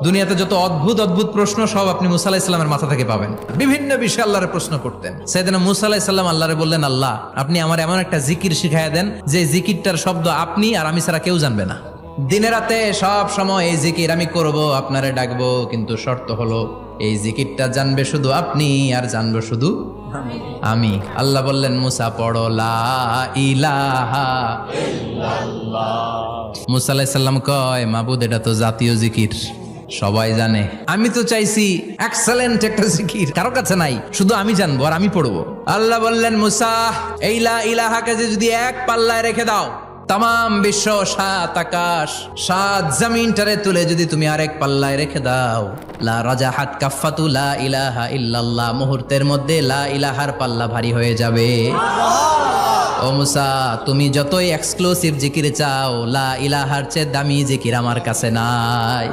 দুনিয়াতে যত অদ্ভুত অদ্ভুত প্রশ্ন সব আপনি মুসা আলাইহিস সালামের মাথা থেকে পাবেন। বিভিন্ন বিষয়ে আল্লাহরে প্রশ্ন করতেন। সাইয়েদনা মুসা আলাইহিস সালাম আল্লাহরে বললেন, আল্লাহ আপনি আমার এমন একটা জিকির শিখাইয়া দেন যে জিকিরটার শব্দ আপনি আর আমি ছাড়া কেউ জানবে না। দিনে রাতে সব সময় এই জিকির আমি করব, আপনারে ডাকবো, কিন্তু শর্ত হলো এই জিকিরটা জানবে শুধু আপনি আর জানবো শুধু আমি। আল্লাহ বললেন, মুসা পড়ো লা ইলাহা ইল্লাল্লাহ। মুসা আলাইহিস সালাম কয়, মাবুদ এটা তো জাতীয় জিকির, সবাই জানে। আমি তো চাইছি এক্সেলেন্ট একটা জিকির, কারো কাছে নাই, শুধু আমি জানবো আর আমি পড়বো। আল্লাহ বললেন, মুসা এই লা ইলাহাকে যদি এক পাল্লায় রেখে দাও, তাম বিশ্ব, 7 আকাশ 7 জমিনটারে তুলে যদি তুমি আরেক পাল্লায় রেখে দাও, লা রাজাহাত কাফাতু লা ইলাহা ইল্লাল্লাহ, মুহূর্তের মধ্যে লা ইলাহার পাল্লা ভারী হয়ে যাবে। ও মুসা, তুমি যতই এক্সক্লুসিভ জিকির চাও, লা ইলাহার চেয়ে দামি জিকির আমার কাছে নাই।